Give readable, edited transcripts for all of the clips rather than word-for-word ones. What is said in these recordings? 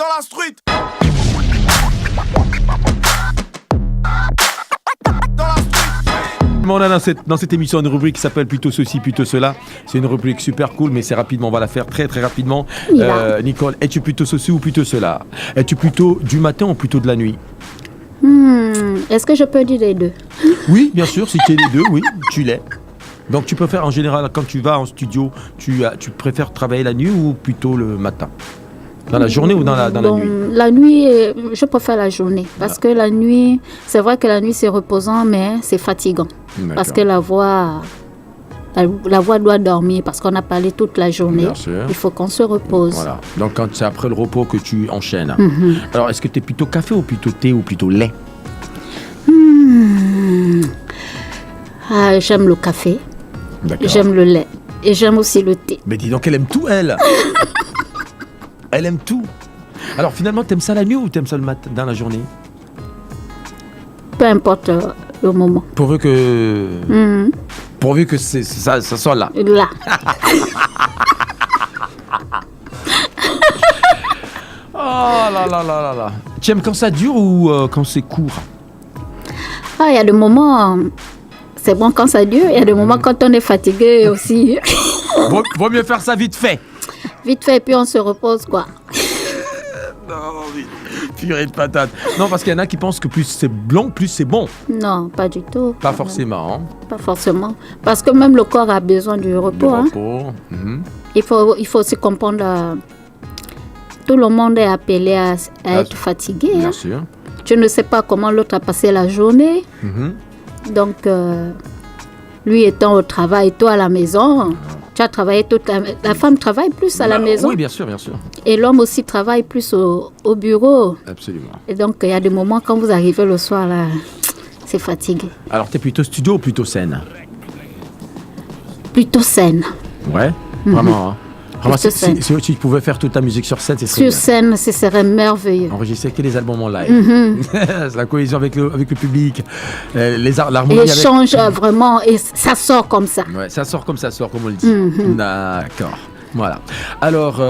la street. On a dans cette émission une rubrique qui s'appelle Plutôt ceci, plutôt cela. C'est une rubrique super cool, mais c'est rapidement. On va la faire très très rapidement. Nicole, es-tu plutôt ceci ou plutôt cela? Es-tu plutôt du matin ou plutôt de la nuit? Est-ce que je peux dire les deux? Oui, bien sûr, si tu es les deux, oui, tu l'es. Donc tu préfères en général, quand tu vas en studio, tu préfères travailler la nuit ou plutôt le matin? Dans la journée ou dans la nuit? La nuit, je préfère la journée. Parce que la nuit, c'est vrai que la nuit c'est reposant, mais c'est fatigant. D'accord. Parce que la voix doit dormir, parce qu'on a parlé toute la journée. Bien sûr. Il faut qu'on se repose. Voilà. Donc quand c'est après le repos que tu enchaînes. Alors est-ce que tu es plutôt café ou plutôt thé ou plutôt lait? J'aime le café, D'accord. j'aime le lait et j'aime aussi le thé. Mais dis donc, elle aime tout, elle. Elle aime tout. Alors finalement, t'aimes ça la nuit ou t'aimes ça le matin, dans la journée? Peu importe le moment. Pourvu que ça soit là. Là. Oh là là là là là. Tu aimes quand ça dure ou quand c'est court? Il y a des moments, c'est bon quand ça dure. Il y a des moments quand on est fatigué aussi. Vaut mieux faire ça vite fait. Vite fait, puis on se repose, quoi. Non, purée de patate. Non, parce qu'il y en a qui pensent que plus c'est long, plus c'est bon. Non, pas du tout. Pas forcément. Hein. Pas forcément. Parce que même le corps a besoin du repos. Du repos. Il faut aussi comprendre. Tout le monde est appelé à être fatigué. Bien sûr. Tu ne sais pas comment l'autre a passé la journée. Donc, lui étant au travail, toi à la maison, tu as travaillé la femme travaille plus à la maison. Oui, bien sûr, bien sûr. Et l'homme aussi travaille plus au bureau. Absolument. Et donc, il y a des moments quand vous arrivez le soir, là, c'est fatigué. Alors, t'es plutôt studio ou plutôt scène? Plutôt scène. Ouais, vraiment. Hein. Vraiment, scène. si tu pouvais faire toute ta musique sur scène, c'est Sur bien. scène, ce serait merveilleux. Enregistrer que les albums en live. C'est la cohésion avec le public. L'harmonie avec... Échange vraiment, et ça sort comme ça. Ouais, ça sort comme on le dit. D'accord. Voilà. Alors,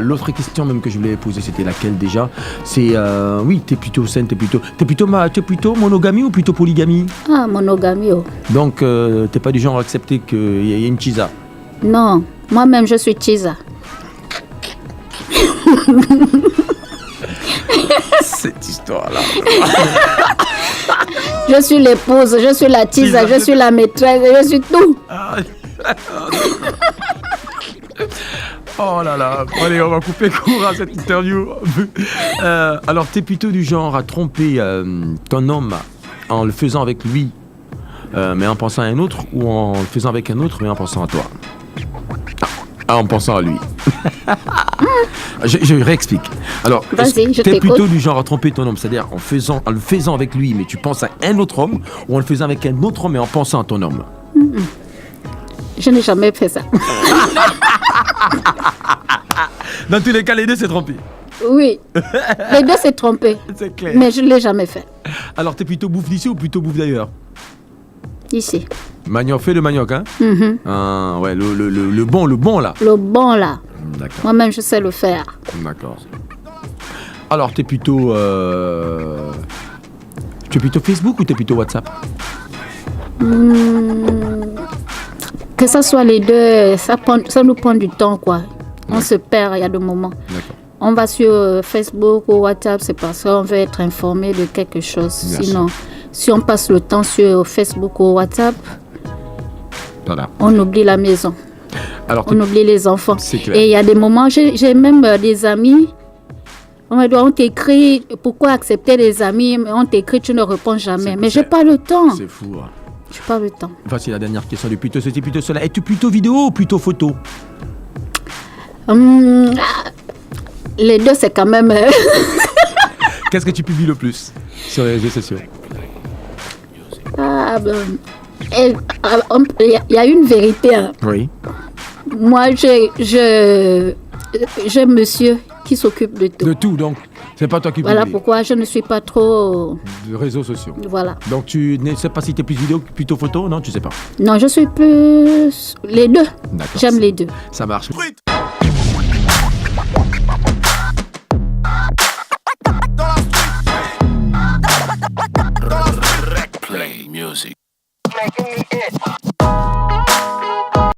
l'autre question même que je voulais poser, c'était laquelle déjà? C'est, oui, t'es plutôt scène, t'es plutôt monogamie ou plutôt polygamie? Monogamie. Donc, t'es pas du genre à accepter qu'il y ait une chisa? Non, moi-même je suis chisa. Cette histoire-là. Je suis l'épouse, je suis la chisa, je suis la maîtresse, je suis tout. Oh là là, allez, on va couper court à cette interview. Alors, t'es plutôt du genre à tromper ton homme en le faisant avec lui, mais en pensant à un autre, ou en le faisant avec un autre, mais en pensant à toi? En pensant à lui. je réexplique. Alors, t'es plutôt du genre à tromper ton homme, c'est-à-dire en le faisant avec lui, mais tu penses à un autre homme, ou en le faisant avec un autre homme, mais en pensant à ton homme? Je n'ai jamais fait ça. Dans tous les cas, les deux, c'est trompé. Oui, les deux, c'est trompé. C'est clair. Mais je ne l'ai jamais fait. Alors, t'es plutôt bouffe d'ici ou plutôt bouffe d'ailleurs? Ici. Manioc, fais le manioc, hein? Ouais, le bon, là. Le bon, là. D'accord. Moi-même, je sais le faire. D'accord. Alors, t'es plutôt... Tu es plutôt Facebook ou t'es plutôt WhatsApp? Que ça soit les deux, ça nous prend du temps, quoi. On se perd, il y a des moments. D'accord. On va sur Facebook ou WhatsApp, c'est parce qu'on veut être informé de quelque chose. Bien Sinon, si on passe le temps sur Facebook ou WhatsApp, voilà. On oublie la maison. Alors, on oublie les enfants. C'est clair. Et il y a des moments, j'ai même des amis, on t'écrit, pourquoi accepter les amis, on t'écrit, tu ne réponds jamais. Mais j'ai pas le temps. C'est fou. Hein. J'ai pas le temps. Voici la dernière question du plutôt ceci, plutôt cela. Es-tu plutôt vidéo ou plutôt photo? Les deux, c'est quand même... Qu'est-ce que tu publies le plus sur les réseaux sociaux? Il y a une vérité. Hein. Oui. Moi, j'ai monsieur qui s'occupe de tout. De tout, donc c'est pas toi qui publie. Voilà pourquoi je ne suis pas trop... De réseaux sociaux. Voilà. Donc tu ne sais pas si tu es plus vidéo que plutôt photo? Non, tu sais pas. Non, je suis plus... Les deux. D'accord. J'aime les deux. Ça marche. give me it.